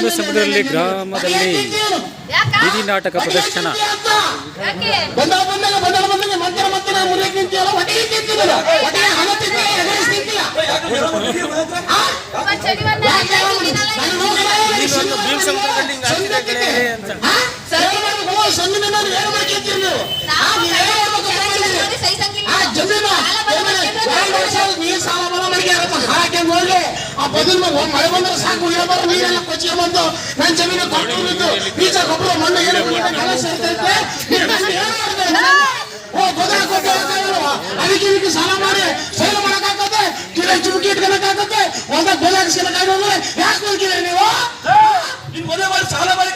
ಭೀಮಸಮುದ್ರದಲ್ಲಿ ಗ್ರಾಮದಲ್ಲಿ ಬೀದಿ ನಾಟಕ ಪ್ರದರ್ಶನ. ಮಳೆ ಬಂದ್ರೆ ಸಾಕು ನೀರೆಲ್ಲ ಕೊಚ್ಚಿ ಬಂದು ನನ್ನ ಜಮೀನು ಕೊಟ್ಟು ಬೀಜ ಗೊಬ್ಬರ ಮಣ್ಣು ಅದಕ್ಕೆ ಸಾಲ ಮಾಡಿ ಸೇಲ್ ಮಾಡಕ್ಕಾಗತ್ತೆ, ಗಿಡ ಚುಮುಕಿ ಇಟ್ಕೊಳಕ್ಕಾಗತ್ತೆ, ಒಂದ ಬೆಲೆ ಹಾಕ್ಸ್ಕೊಳಕ್ಕಾಗಲ್ಲ. ಯಾಕೆ ಹೋಗ್ತೀರಿ ನೀವು? ಮದುವೆ ಮಾಡಿ ಸಾಲ ಮಾಡಿ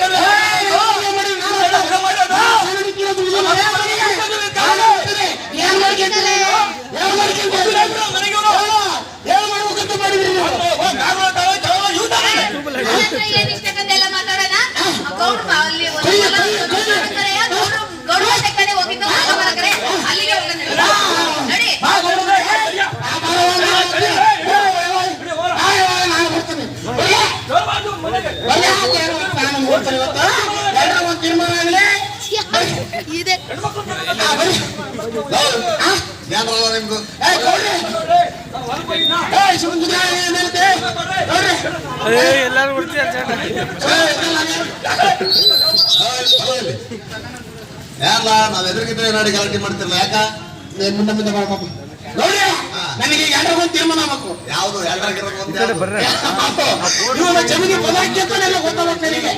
ಎಲ್ಲಾರು ಯಾರಲ್ಲ ನಾವ್ ಎದುರಿಗಿದ್ರೆ ನಾಡಿ ಗಲಾಟೆ ಮಾಡ್ತಿರ್ಲ ಯಾಕ ನೋಡಿ ನನಗೆ ಎಲ್ಲರಿಗೊಂದು ತೀರ್ಮಾನ ಆಗ್ಬೇಕು. ಯಾವ್ದು ಜಮೀನು ಪದಾರ್ಥನೆಲ್ಲ ಗೊತ್ತಾಗುತ್ತೆ ನನಗೆ.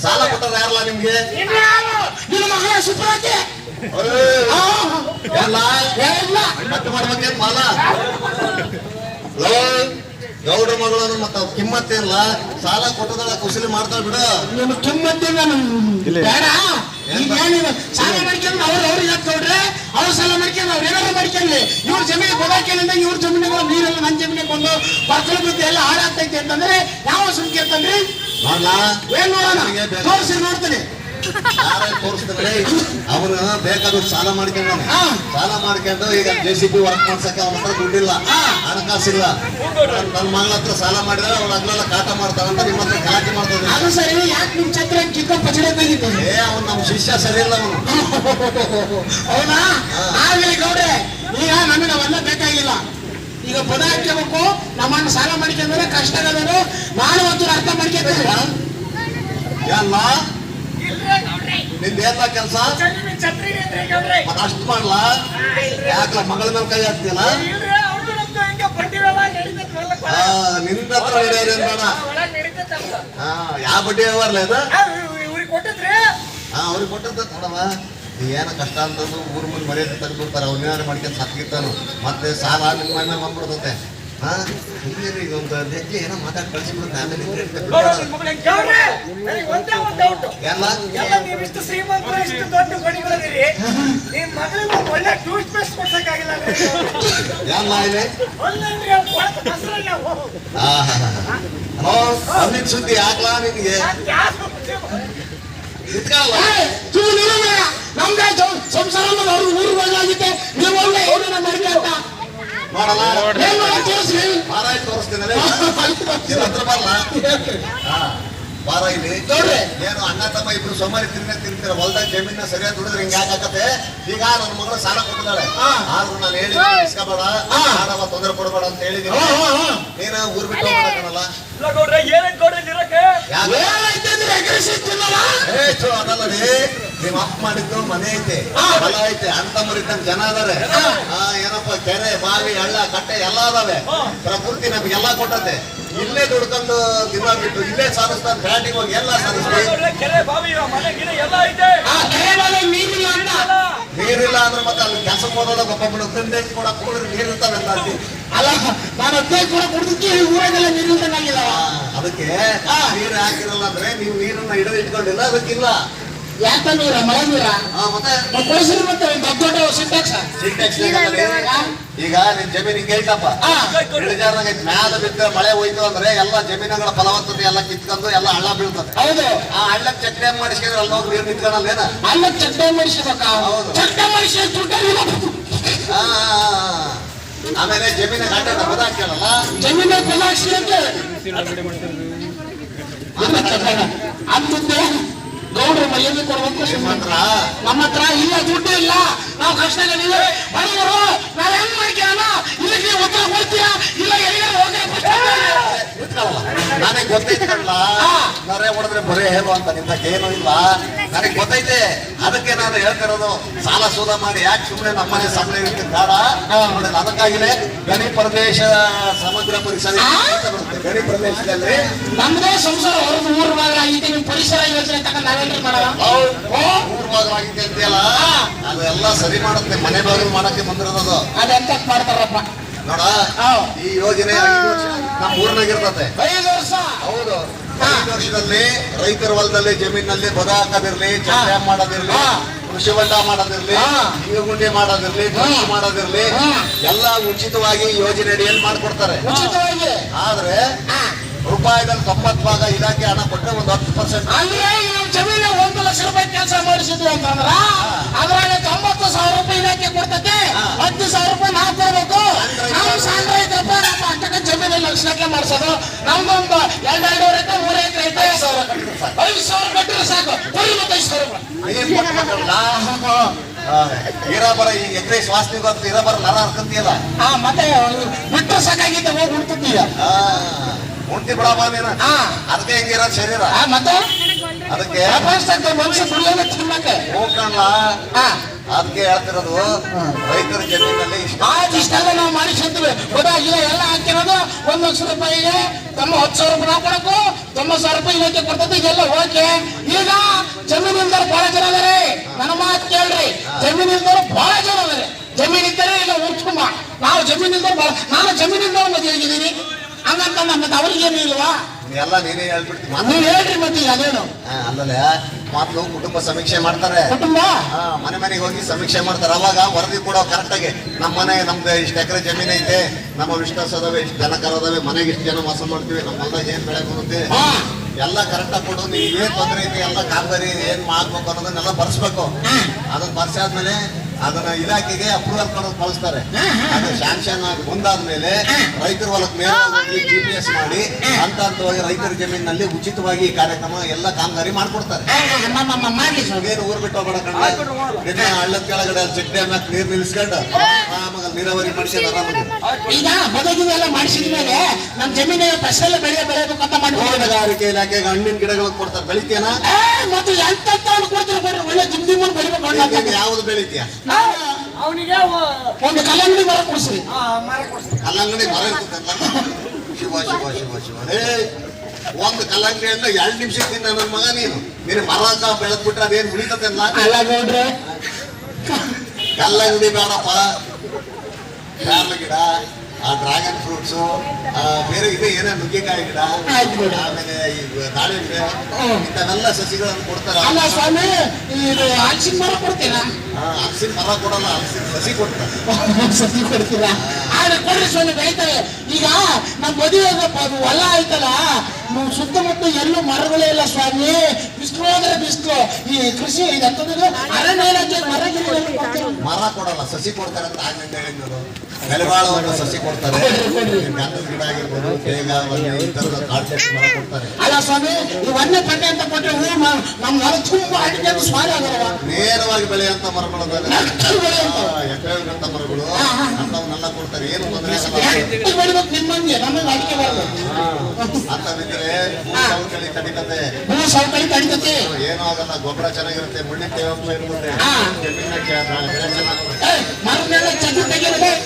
ಸಾಲ ಕೊಟ್ಟದ ಯಾರಲ್ಲ ನಿಮ್ಗೆ? ನಿನ್ನ ಮಗಳ ಸುಪ್ರಾತಿ ಮಾಡ್ಬೇಕೇನ್ ಮಾಲ ಗೌಡ್ರ ಮಗಳನ್ನು ಮತ್ತ ಕಿಮ್ಮತ್ತೇನಿಲ್ಲ, ಸಾಲ ಕೊಟ್ಟದಲ್ಲ ಕುಶಲಿ ಮಾಡ್ತಾಳ ಬಿಡ. ನಿಮ್ ಕಿಮ್ಮತ್ತೇನ ಬೇಡ. ಸಾಲ ಮಾಡ್ಕೊಂಡು ಅವ್ರಿಗೆ ಹಾಕೋಡ್ರೆ ಅವ್ರ ಸಾಲ ಮಾಡ್ಕೊಂಡು ಅವ್ರು ಏನಾರು ಮಾಡ್ಕೊಂಡ್ಲಿ ಇವ್ರ ಜಮೀನಿಗೆ ಹೋದಾಕಿನಿಂದ ಇವ್ರ ಜಮೀನಿಗೆ ನೀರೆಲ್ಲ ನನ್ನ ಜಮೀನಿಗೆ ಬಂದು ಪ್ರಕೃತಿ ಎಲ್ಲ ಹಾಳಾಗ್ತೈತಿ ಅಂತಂದ್ರೆ ಯಾವ ಸುಮ್ಕೆ ಅಂತಂದ್ರಿ ಏನ್ ನೋಡೋಣ ತೋರಿಸಿ ನೋಡ್ತೀನಿ. ತೋರಿಸ್ತಾರೆ ಅವನು ಬೇಕಾದ ಸಾಲ ಮಾಡ್ಕೊಂಡಾನೆ. ಸಾಲ ಮಾಡ್ಕೊಂಡು ಈಗ JCB ವರ್ಕ್ ಮಾಡ್ಸಕ್ಕೆ ಅವನ ಹತ್ರ ದುಡ್ಡಿಲ್ಲ, ಹಣಕಾಸಿಲ್ಲ. ನನ್ನ ಮಗಳ ಹತ್ರ ಸಾಲ ಮಾಡಿದ್ರೆ ಅವ್ನ ಹಗ್ಲೆಲ್ಲ ಕಾಟ ಮಾಡ್ತಾವಂತ ನಿಮ್ಮ ಹತ್ರ ಗಲಾಟೆ ಮಾಡ್ತಾನೆ. ಅದು ಸರಿ, ಯಾಕೆ ನಿಮ್ ಛತ್ರ ಕಿಕ್ಕ ಪಚಡೆ ತೆಗಿತಾನೆ? ಅವ್ನು ನಮ್ಮ ಶಿಷ್ಯ ಸರಿ ಇಲ್ಲ ಅವನು. ಹೌದಾ? ಆಗಲಿ ಗೌಡ್ರೆ, ಈಗ ನಮಗೆ ಅವೆಲ್ಲ ಬೇಕಾಗಿಲ್ಲ. ಈಗ ಪದ ಹಾಕಬೇಕು, ನಮ್ಮನ್ನು ಸಾಲ ಮಾಡ್ಕೊಂಡ್ರೆ ಕಷ್ಟ ಆಗದನು. ನಾನು ಒಂದು ಅರ್ಥ ಮಾಡ್ಕೊಂತೀನಿ. ಎಲ್ಲ ನಿಂದೇಲ್ಲ ಕೆಲಸ ಅಷ್ಟು ಮಾಡ್ಲಾ? ಯಾಕಲ ಮಗಳ ಮೇಲೆ ಕೈ ಹಾಕ್ತಿಯಲ್ಲ? ನಿಂದ ಹತ್ರ ನಡೆಯೋದೇನ್ ಬೇಡ. ಯಾವ ಬಡ್ಡಿ ವ್ಯವಹಾರ ಇದು? ಅವ್ರಿಗೆ ಕೊಟ್ಟದ ನೋಡವ. ಏನ ಕಷ್ಟ ಅಂತಂದು ಊರ್ ಮುಂದೆ ಮರ್ಯಾದೆ ತೆಗೆದ್ಬಿಡ್ತಾರೆ. ಅವ್ನೇನಾರು ಮಾಡ್ಕೊಂಡು ಸತ್ಗಿರ್ತಾನು, ಮತ್ತೆ ಸಾಲ ನಿಮ್ಮ ಮನೆ ಬಂದ್ಬಿಡ್ತತೆ. ಇದೊಂದು ಹೆಜ್ಜೆ ಏನೋ ಮಾತಾಡಿ ಕಳಿಸ್ಬಿಡುತ್ತೆ. ಅಲ್ಲಿನ ಸುದ್ದಿ ಯಾಕಲಾ ನಿನ್ಗೆ? ನಮ್ಗೆ ಸಂಸಾರ ಊರು ಒಳ್ಳಾಗಿತ್ತೆ, ನೀವು ಒಳ್ಳೆ ಏನನ್ನ ಮಾಡಿ ಅಂತ ನೋಡಲ್ಲ ತೋರಿಸ್ತೀನಿ ಹತ್ರ ಬರಲ್ಲ. ಬಾರ ಇಲ್ಲಿ ಏನು ಅಣ್ಣ ತಮ್ಮ ಇಬ್ರು ಸೋಮಾರಿ ತಿರ್ತೀರ ಹೊಲ್ದಾಗ ಜಮೀನ ಸರಿಯಾಗಿ ದುಡಿದ್ರೆ ಹಿಂಗ ಯಾಕತ್ತೆ. ಈಗ ನನ್ನ ಮಗಳು ಸಾಲ ಕೊಟ್ಟಿದ್ದಾಳೆ, ಆದ್ರೂ ನಾನು ಹೇಳಿ ಇಸ್ಕೋಬೇಡ, ಆಡವ ತೊಂದರೆ ಕೊಡಬೇಡ ಅಂತ ಹೇಳಿದೀನಿ. ನೀನ ಊರ್ ಬಿಟ್ಟು ಹೋಗ್ಬೇಕಲ್ಲ. ಅದಲ್ಲ ರೀ, ನಿಮ್ ಅಪ್ಪ ಮಾಡಿದ್ದು ಮನೆ ಐತೆ, ಹೊಲ ಐತೆ, ಅಂತ ಮುರಿತಂತ ಜನ ಅದಾರೆ. ಏನಪ್ಪ ಕೆರೆ ಬಾವಿ ಹಳ್ಳ ಕಟ್ಟೆ ಎಲ್ಲ ಅದಾವೆ. ಪ್ರಕೃತಿ ನಮ್ಗೆಲ್ಲ ಕೊಟ್ಟತೆ. ಇಲ್ಲೇ ದುಡ್ಕೊಂಡು ದಿನ ಬಿಟ್ಟು ಇಲ್ಲೇ ಸಾಧಿಸ್ತಾರೆ. ಬ್ಯಾಟಿಗೆ ಹೋಗಿ ಎಲ್ಲ ಸಾಧಿಸ್ತೀವಿ. ನೀರಿಲ್ಲ ಅಂದ್ರೆ ಮತ್ತೆ ಅಲ್ಲಿ ಕೆಲಸಕ್ಕೆ ಹೋದಾಗ ಒಬ್ಬೊಬ್ಬರು ತಂದೆ ಕೂಡ ಕುಡಿದ್ರೆ ನೀರಿರ್ತಾವೆ ಅಂತ ಅಂತೀವಿ. ಅಲ್ಲ, ನಾನು ಅತ್ತೆಗೆ ಕೂಡ ಕುಡಿದಕ್ಕೆ ಊರಾಗೆಲ್ಲ ನೀರಿಲ್ದಂಗಿಲ್ಲ. ಅದಕ್ಕೆ ನೀರು ಹಾಕಿರಲ್ಲ ಅಂದ್ರೆ ನೀವು ನೀರನ್ನ ಇಟ್ಕೊಂಡಿಲ್ಲ, ಅದಕ್ಕಿಲ್ಲ. ಯಾಕ ನೀರ ಮಳೆ ನೀರ ಮತ್ತೆ ಕೊಡಿಸಿರಿ ಮತ್ತೆ ದೊಡ್ಡ ಸಿಂಟ್ಯಾಕ್ಸ್ ಸಿಂಟೆಕ್ಸ್ ಈಗ ನಿನ್ ಜಮೀನ್ ಹಿಂಗೆ ಐತಪ್ಪ ಇಳಿಜಾರ್ನಾಗ ಐತಿ ಮ್ಯಾಲ ಬಿದ್ದ ಮಳೆ ಹೋಯ್ತು ಅಂದ್ರೆ ಎಲ್ಲ ಜಮೀನುಗಳ ಫಲವತ್ತತೆ ಎಲ್ಲ ಕಿತ್ಕೊಂಡು ಎಲ್ಲ ಹಳ್ಳ ಬೀಳ್ತದೆ ಹೌದು ಆ ಹಳ್ಳಕ್ ಚೆಕ್ ಡ್ಯಾಮ್ ಮಾಡಿಸ್ಕೊಂಡ್ರೆ ಅಲ್ಲಿ ಹೋಗಿ ನೀರು ನಿಂತ್ಕೊಳ್ಳಲ್ಲ ಏನ ಅಲ್ಲ ಚಟ್ಟೆ ಮಾಡಿಸ್ಬೇಕ ಚಟ್ಟೆ ಮಾಡಿಸಿ ಆಮೇಲೆ ಜಮೀನ ಗಂಟೆ ಬದಾಕ್ಯಾರಲ್ಲ ಜಮೀನ ಬದಲಾಯಿಸಿ ಅಂತ ಅಂತದ್ದೇ ಗೌಡ್ರ ಮರ್ಯಾದೆ ಕೊಡ್ಬೇಕು ನಿಮ್ಮತ್ರ ನಮ್ಮ ಹತ್ರ ಇಲ್ಲ ದುಡ್ಡು ಇಲ್ಲ ನಾವು ಕಷ್ಟಗಳಿವೆ ಬಡವರು ನಾವ್ ಹೆಂಗ್ ಮಾಡ್ಕೊಳ್ಳೋಣ ಇದಕ್ಕೆ ನೀವು ಉತ್ತರ ಕೊಡ್ತೀಯಾ ಇಲ್ಲ ಎಲ್ಲಿಗಾರ ನನಗೆ ಗೊತ್ತೈತೆ ಕಣ್ಲ ನರೆ ಹೊಡೆದ್ರೆ ಬರೇ ಹೇಳು ಅಂತ ನಿಮ್ದಕ್ಕೆ ಏನು ಇಲ್ಲ ನನಗೆ ಗೊತ್ತೈತೆ ಅದಕ್ಕೆ ನಾನು ಹೇಳ್ತಿರೋದು ಸಾಲ ಸೂಲ ಮಾಡಿ ಯಾಕೆ ಸುಮ್ಮನೆ ನಮ್ಮನೆ ಸಂಬಳ ಇರುತ್ತೆ ಬೇಡ ಅದಕ್ಕಾಗಿನೇ ಗಣಿ ಪ್ರದೇಶ ಸಮಗ್ರ ಪರಿಸರ ಗಣಿ ಪ್ರದೇಶದಲ್ಲಿ ನಮ್ದೇ ಸಂಸಾರ ಹೊರದು ಊರ್ ಭಾಗ ಆಗೈತೆ ನಿಮ್ ಪರಿಸರ ಯೋಜನೆ ತಗೊಂಡ್ ನಾವೇನ್ರಿ ಮಾಡೋಣ ಊರ್ ಭಾಗ ಆಗಿದೆ ಅಂತೆಲ್ಲ ಅದೆಲ್ಲ ಸರಿ ಮಾಡುತ್ತೆ ಮನೆ ಬಾಗಿಲು ಮಾಡಕ್ಕೆ ಬಂದಿರೋದು ಅದೆಂತ ಮಾಡ್ತಾರಪ್ಪ ನೋಡ ಈ ಯೋಜನೆ 5 ವರ್ಷ ನಮ್ಮ ಊರ್ನಾಗಿರ್ತದೆ 5 ವರ್ಷ ಹೌದು 5 ವರ್ಷದಲ್ಲಿ ರೈತರ ಹೊಲದಲ್ಲಿ ಜಮೀನಲ್ಲಿ ಬದ ಹಾಕೋದಿರ್ಲಿ ಚರ್ಚೆ ಮಾಡೋದಿರ್ಲಿ ಕೃಷಿ ಹೊಂಡ ಮಾಡೋದಿರ್ಲಿ ಗುಂಡಿ ಮಾಡೋದಿರ್ಲಿ ಕೃಷಿ ಮಾಡೋದಿರ್ಲಿ ಎಲ್ಲ ಉಚಿತವಾಗಿ ಯೋಜನೆ ಅಡಿಯಲ್ಲಿ ಮಾಡ್ಕೊಡ್ತಾರೆ ಉಚಿತವಾಗಿ ಆದ್ರೆ ರೂಪಾಯಿದಲ್ಲಿ 90 ಭಾಗ ಇಲಾಖೆ ಹಣ ಕೊಟ್ಟರೆ ಒಂದು 10%. ಅಂದ್ರೆ ನಮ್ಮ ಜಮೀನ 1 ಲಕ್ಷ ರೂಪಾಯಿ ಕೆಲಸ ಮಾಡಿಸಿದ್ವಿ ಅಂತಂದ್ರ ಅದ್ರಾಗ 90,000 ರೂಪಾಯಿ ಇಲಾಖೆ ಕೊಡ್ತೈತೆ 10,000 ರೂಪಾಯಿ ನಾವು ಕೊಡ್ಬೇಕು ನಾವು ಸಣ್ಣ ರೈತರಪ್ಪ ನಮ್ಮ ಅಷ್ಟಕ್ಕೆ ಜಮೀನು ಲಕ್ಷಕ್ಕೆ ಮಾಡಿಸೋದು ನಮ್ದೊಂದು 2-2.5 ಎಕರೆ 3 ಎಕರೆ ಐತೆ 5,000 ಕಟ್ಟಿದ್ರೆ ಸಾಕು 25,000 ರೂಪಾಯಿ ಇರಬರ ಈ ಎಕರೆ ವಾಸನೆ ಗೊತ್ತು ಇರಬರ ನರ ಹರ್ಕಂತೀಯಲ್ಲ ಮತ್ತೆ ಬಿಟ್ಟರೆ ಸಾಕಾಗಿದ್ದೆ ಹೋಗಿ ಉಣ್ತಿದ್ದೀಯ ಉಂಟಿ ಬಿಡಮ್ಮ ನೀನು ಅದಕ್ಕೆ ಹೆಂಗಿರೋದು ಶರೀರ ಮತ್ತೆ ಅದಕ್ಕೆ ಪ್ರಪಂಚದಾಗ ಮನುಷ್ಯ ದುಡಿಯೋದೇ ತಿನ್ನಕ್ಕೆ ಹೋಗ್ಕಣ್ಣ ಅದಕ್ಕೆ ಹೇಳ್ತಿರೋದು ರೈತರ ಜಮೀನಲ್ಲಿ ಇಷ್ಟೆಲ್ಲ ನಾವು ಮಾಡಿಸಿದ್ವಿ ಗೊತ್ತಾ ಇಲ್ಲ ಎಲ್ಲ ಹಾಕಿರೋದು 1 ಲಕ್ಷ ರೂಪಾಯಿಗೆ 10,000 ರೂಪಾಯಿ ನಾವು ಕೊಡಕು 90,000 ರೂಪಾಯಿ ಇಲಾಖೆ ಕೊಡ್ತದೆ ಇದೆಲ್ಲ ಓಕೆ ಈಗ ಜಮೀನಿಂದವ್ರು ಬಹಳ ಜನ ಅದಾರೆ ನನ್ನ ಮಾತು ಕೇಳ್ರಿ ಜಮೀನಿಂದವ್ರು ಬಹಳ ಜನ ಅದಾರೆ ಜಮೀನಿದ್ದರೆ ಇಲ್ಲ ಉತ್ಕುಂಬ ನಾವು ಜಮೀನಿಂದ ನಾನು ಜಮೀನಿಂದ ಮದುವೆ ಆಗಿದ್ದೀನಿ ಹಂಗಂತ ಮತ್ತೆ ಅವ್ರಿಗೇನು ಇಲ್ವಾ ಎಲ್ಲ ನೀನೇ ಹೇಳ್ಬಿಡ್ತೀನಿ ನೀವು ಹೇಳ್ರಿ ಮತ್ತೆ ಅದೇನು ಅಲ್ಲಲ್ಲ ಮೊದಲು ಕುಟುಂಬ ಸಮೀಕ್ಷೆ ಮಾಡ್ತಾರೆ ಕುಟುಂಬ ಮನೆ ಮನೆಗೆ ಹೋಗಿ ಸಮೀಕ್ಷೆ ಮಾಡ್ತಾರೆ ಅವಾಗ ವರದಿ ಕೊಡೋ ಕರೆಕ್ಟ್ ಆಗಿ ನಮ್ಮ ಮನೆ ನಮ್ದು ಇಷ್ಟು ಎಕರೆ ಜಮೀನು ಐತೆ ನಮ್ಮ ವಿಶ್ವಾಸ ಅದಾವೆ ಇಷ್ಟು ಜನ ಕರೋದಾವೆ ಮನೆಗೆ ಇಷ್ಟು ಜನ ವಾಸ ಮಾಡ್ತೀವಿ ನಮ್ಮ ಹೊಲದಾಗ ಏನ್ ಬೆಳೆ ಬರುತ್ತೆ ಎಲ್ಲ ಕರೆಕ್ಟ್ ಆಗಿ ಕೊಡು ನೀವು ಏನ್ ತೊಂದರೆ ಐತಿ ಎಲ್ಲ ಕಾಮಗಾರಿ ಏನ್ ಮಾಡ್ಬೇಕು ಅನ್ನೋದನ್ನೆಲ್ಲ ಬರ್ಸ್ಬೇಕು ಅದನ್ನ ಬರ್ಸಾದ್ಮೇಲೆ ಅದನ್ನ ಇಲಾಖೆಗೆ ಅಪ್ರೂವಲ್ ಕೊಡೋದು ಕಳಿಸ್ತಾರೆ ಅದು ಶಾಂಕ್ಷನ್ ಆಗಿ ಮುಂದಾದ್ಮೇಲೆ ರೈತರ ಹೊಲಕ್ಕೆ ನೇರವಾಗಿ GPS ಮಾಡಿ ಹಂತವಾಗಿ ರೈತರ ಜಮೀನಿನಲ್ಲಿ ಉಚಿತವಾಗಿ ಈ ಕಾರ್ಯಕ್ರಮ ಎಲ್ಲ ಕಾಮಗಾರಿ ಮಾಡ್ಕೊಡ್ತಾರೆ ಏನು ಊರ್ ಬಿಟ್ಟು ಹೋಗ್ಬೇಡ ಕಣ್ಣ ಹಳ್ಳದ ಕೆಳಗಡೆ ಚೆಕ್ ಡ್ಯಾಮ್ ಹಾಕಿ ನೀರ್ ನಿಲ್ಸ್ಕೊಂಡು ಆರಾಮಾಗ ನೀರಾವರಿ ಮಾಡಿಸಿ ಆರಾಮಾಗಿ ಈಗ ಬದಗಿದೆಲ್ಲ ಮಾಡಿಸಿದ್ಮೇಲೆ ನಮ್ಮ ಜಮೀನಿಗೆ ಫಸಲ್ ಬೆಳೆಯಬೇಕು ಅಂತ ಮಾಡಿ ತೋಟಗಾರಿಕೆ ಇಲಾಖೆಗೆ ಹಣ್ಣಿನ ಗಿಡಗಳು ಕೊಡ್ತಾರೆ ಬೆಳಿತೀಯನ ಮತ್ತೆ ಎಂತ ಕೊಡ್ತಾರೆ ಒಳ್ಳೆ ಜಿಮ್ಮಿಮನ್ ಬೆಳಿಬೇಕು ಯಾವ್ದು ಬೆಳಿತೀಯ ಅವನಿಗೆ ಒಂದು ಕಲ್ಲಂಗಡಿ ಮರ ಕೊಡಿಸ್ರಿ ಕಲ್ಲಂಗಡಿ ಮರ ಇರ್ತದಲ್ಲ ಶಿವ ಶಿವ ಶಿವ ಶಿವ ಒಂದು ಕಲ್ಲಂಗಡಿಯನ್ನ 2 ನಿಮಿಷ ತಿನ್ನ ನನ್ನ ಮಗ ನೀನು ಮರ ಬೆಳೆದ್ಬಿಟ್ರೆ ಅದೇನು ಉಳಿತದೆ ಅಲ್ಲ ನೋಡ್ರೆ ಕಲ್ಲಂಗಡಿ ಬೇಡಪ್ಪ ಪ್ಯಾರ್ಲ ಗಿಡ ಡ್ರ್ಯಾಗನ್ ಫ್ರೂಟ್ಸು ಬೇರೆ ಇದೆ ಏನೇ ನುಗ್ಗೆಕಾಯಿ ಗಿಡ ಆಮೇಲೆ ಈ ದಾಳಿಂಬೆ ಇಂಥವೆಲ್ಲ ಸಸಿಗಳನ್ನು ಕೊಡ್ತಾರೆ ಅಲ್ಲ ಸ್ವಾಮಿ ಇದು ಹಲಸಿನ ಮರ ಕೊಡ್ತೀರಾ ಹಲಸಿನ ಮರ ಕೊಡಲ್ಲ ಹಲಸಿನ ಸಸಿ ಕೊಡ್ತಾರೆ ಸಸಿ ಕೊಡ್ತೀರಾ ಆದ್ರೆ ಕೊಡ್ರಿ ಸ್ವಾಮಿ ಬೆಳಿತಾರೆ ಈಗ ನಮ್ಮ ಮದುವೆ ಅದು ಹೊಲ ಆಯ್ತಲ್ಲ ಸುತ್ತಮುತ್ತ ಎಲ್ಲೂ ಮರಗಳೇ ಇಲ್ಲ ಸ್ವಾಮಿ ಬಿಸಿಲು ಹೋದ್ರೆ ಬಿಸಿಲು ಈ ಕೃಷಿ ಇದಂತಂದ್ರೆ ಅರಣ್ಯ ಇಲಾಖೆ ಮರ ಕೊಡಲ್ಲ ಸಸಿ ಕೊಡ್ತಾರೆ ಅಂತ ಆಗ್ಲಿಂದ ಹೇಳಿದ್ರು ಬೆಲೆಬಾಳುವಂತ ಸಸಿ ಕೊಡ್ತಾರೆ ಗಂಧದ ಗಿಡ ಆಗಿರ್ಬೋದು ಬೇಗ ಈ ತರದ ಕಾಂಟ್ಯಾಕ್ಟ್ ಮರ ಕೊಡ್ತಾರೆ ಅಲ್ಲ ಸ್ವಾಮಿ ಈ ವನ್ಯ ಪಟ್ಟೆ ಅಂತ ಕೊಟ್ಟರೆ ಹೂ ನಮ್ಮ ಹೊಲ ತುಂಬಾ ಅಡಿಕೆ ಸ್ವಾರಿ ಆಗಲ್ವ ನೇರವಾಗಿ ಬೆಳೆಯುವಂತ ಮರಗಳು ಎಕರೆಗಂತ ಮರಗಳು ಅಂತವನ್ನೆಲ್ಲ ಕೊಡ್ತಾರೆ ಏನು ತೊಂದರೆ ಬೆಳಿಬೇಕು ನಿಮ್ಮಂಗೆ ನಮಗೆ ಅಡಿಕೆ ಬರಬೇಕು ಅಂತ ಬಿದ್ದರೆ ಸೌಕಳಿ ತಡಿತದೆ ಸೌಕಳಿ ತಡಿತದೆ ಏನೂ ಆಗಲ್ಲ ಗೊಬ್ಬರ ಚೆನ್ನಾಗಿರುತ್ತೆ ಮುಳ್ಳಿನ ತೇವಾಂಶ ಇರುತ್ತೆ ಜಮೀನ ಮರನೆಲ್ಲ ಚದು ತೆಗೆಯಬೇಕು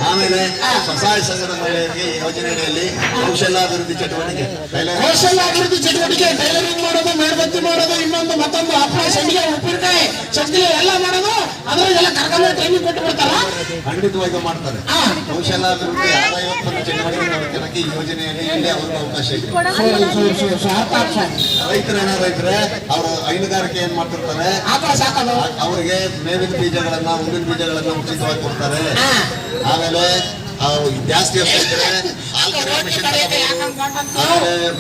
ಆಮೇಲೆ ಸ್ವಸಹಾಯ ಸಂಘದ ಮಹಿಳೆಯರಿಗೆ ಈ ಯೋಜನೆಯಲ್ಲಿ ಕೌಶಲ್ಯಾಭಿವೃದ್ಧಿ ಚಟುವಟಿಕೆ ಕೌಶಲ್ಯಾಭಿವೃದ್ಧಿ ಚಟುವಟಿಕೆ ಟೈಲರಿಂಗ್ ಮಾಡೋದು, ಮೇಣಬತ್ತಿ ಮಾಡೋದು, ಇನ್ನೊಂದು ಮತ್ತೊಂದು ಹಪ್ಪಳ, ಸಂಡಿಗೆ, ಉಪ್ಪಿನಕಾಯಿ, ಚಕ್ಲಿ ಎಲ್ಲ ಮಾಡೋದು. ಅದ್ರಾಗೆಲ್ಲ ಕರ್ಕೊಂಡು ಟ್ರೈನಿಂಗ್ ಕೊಟ್ಟು ಬಿಡ್ತಾರ. ಖಂಡಿತವಾಗಿ ಮಾಡ್ತಾರೆ. ಕೌಶಲ್ಯಾಭಿವೃದ್ಧಿ ಆದಾಯೋತ್ಪನ್ನ ಚಟುವಟಿಕೆ ಈ ಯೋಜನೆಯಲ್ಲಿ ಇಲ್ಲಿ ಅವ್ರಿಗೆ ಅವಕಾಶ ಇದೆ. ರೈತರೇ ಅವರು ಹೈನುಗಾರಿಕೆ ಏನ್ ಮಾಡ್ತಿರ್ತಾರೆ, ಅವರಿಗೆ ಮೇವಿನ ಬೀಜಗಳನ್ನ, ಹೂವಿನ ಬೀಜಗಳನ್ನ ಉಚಿತವಾಗಿ ಕೊಡ್ತಾರೆ. ಆಮೇಲೆ ಜಾಸ್ತಿ ಇದ್ರೆ ಆಮೇಲೆ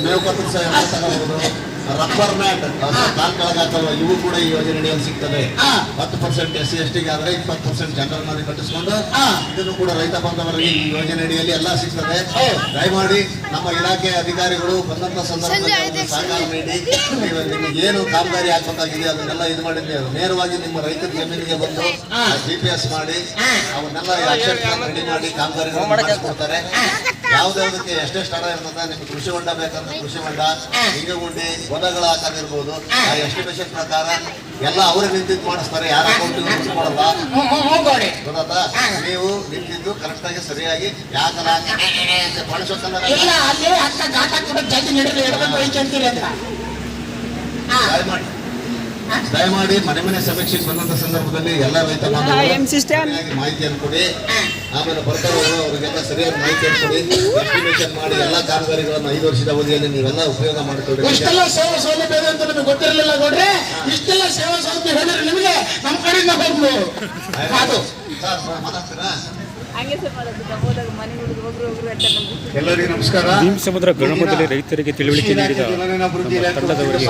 ಮೇವು ಕತ್ತರಿಸ ತಗೋಬಹುದು. ರಬ್ಬರ್ ಮ್ಯಾಟ್ ಕಾಲ್ ಕೆಳಗಾಗ್ತವೆ, ಇವು ಕೂಡ ಈ ಯೋಜನೆಯಲ್ಲಿ ಸಿಗ್ತವೆ. 10% SC/ST ಗೆ ಆದ್ರೆ 20% ಜನರಲ್ ನಲ್ಲಿ ಕಟ್ಟಿಸ್ಕೊಂಡು ಇದನ್ನು ಕೂಡ ರೈತ ಬಾಂಧವರಿಗೆ ಈ ಯೋಜನೆ ಅಡಿಯಲ್ಲಿ ಎಲ್ಲ ಸಿಗ್ತದೆ. ದಯಮಾಡಿ ನಮ್ಮ ಇಲಾಖೆ ಅಧಿಕಾರಿಗಳು ಬಂದಂತ ಸಂದರ್ಭದಲ್ಲಿ ಸಹಕಾರ ನೀಡಿ ನಿಮಗೆ ಏನು ಕಾಮಗಾರಿ ಆಗ್ಬೇಕಾಗಿದೆ ಅದನ್ನೆಲ್ಲ ಇದು ಮಾಡಿದ್ದೇವೆ. ನೇರವಾಗಿ ನಿಮ್ಮ ರೈತರ ಜಮೀನಿಗೆ ಬಂದು GPS ಮಾಡಿ ಅವನ್ನೆಲ್ಲ ರೆಡಿ ಮಾಡಿ ಕಾಮಗಾರಿಗಳನ್ನು ಮಾಡಿಸ್ಕೊಡ್ತಾರೆ. ಯಾವ್ದಾವ್ದಕ್ಕೆ ಎಷ್ಟೆಷ್ಟು ಹಣ ಇರ್ತದೆ, ನಿಮ್ಗೆ ಕೃಷಿ ಹೊಂಡ ಬೇಕಂದ್ರೆ ಕೃಷಿ ಹೊಂಡ, ಹಿಂಗೆ ಗುಂಡಿ, ಹೊಲಗಳ ಹಾಕೋದಿರ್ಬೋದು, ಆ ಎಸ್ಟಿಮೇಷನ್ ಪ್ರಕಾರ ಎಲ್ಲ ಅವರೇ ನಿಂತಿದ್ದು ಮಾಡಿಸ್ತಾರೆ. ಯಾರ ಅಕೌಂಟಿಗೆ ಕೊಡಲ್ಲ. ಗೊತ್ತಾ? ನೀವು ನಿಂತಿದ್ದು ಕರೆಕ್ಟ್ ಆಗಿ ಸರಿಯಾಗಿ ಯಾಕಲ್ಲ ದಯಮಾಡಿ ಮನೆ ಮನೆ ಸಮೀಕ್ಷೆಗೆ ಬಂದಂತ ಸಂದರ್ಭದಲ್ಲಿ ಎಲ್ಲ ರೈತ ಬಾಂಧವರು ಮಾಹಿತಿಯನ್ನು ಕೊಡಿ. ಆಮೇಲೆ ಬರ್ತಾರೋ ಅವರಿಗೆಲ್ಲ ಸರಿಯಾದ ಮಾಹಿತಿಯನ್ನು ಕೊಡಿ. ಎಸ್ಟಿಮೇಷನ್ ಮಾಡಿ ಎಲ್ಲ ಕಾಮಗಾರಿಗಳನ್ನು 5 ವರ್ಷದ ಅವಧಿಯಲ್ಲಿ ನೀವೆಲ್ಲ ಉಪಯೋಗ ಮಾಡಿಕೊಳ್ಳಿ. ಇಷ್ಟೆಲ್ಲ ಸೇವಾ ಸೌಲಭ್ಯ ಇದೆ ಅಂತ ನಮಗೆ ಗೊತ್ತಿರಲಿಲ್ಲ ನೋಡ್ರಿ. ಇಷ್ಟೆಲ್ಲ ಸೇವಾ ಸೌಲಭ್ಯ ಹೇಳಿದ್ರೆ ನಿಮಗೆ ನಮ್ಮ ಕಡೆಯಿಂದ ಹೋಗ್ಬೋದು. ಅದು ಮಾತಾಡ್ತೀರಾ? ಎಲ್ಲರಿಗೂ ನಮಸ್ಕಾರ. ಭೀಮಸಮುದ್ರ ಗ್ರಾಮದಲ್ಲಿ ರೈತರಿಗೆ ತಿಳುವಳಿಕೆ ನೀಡಿದ ತಂಡದವರಿಗೆ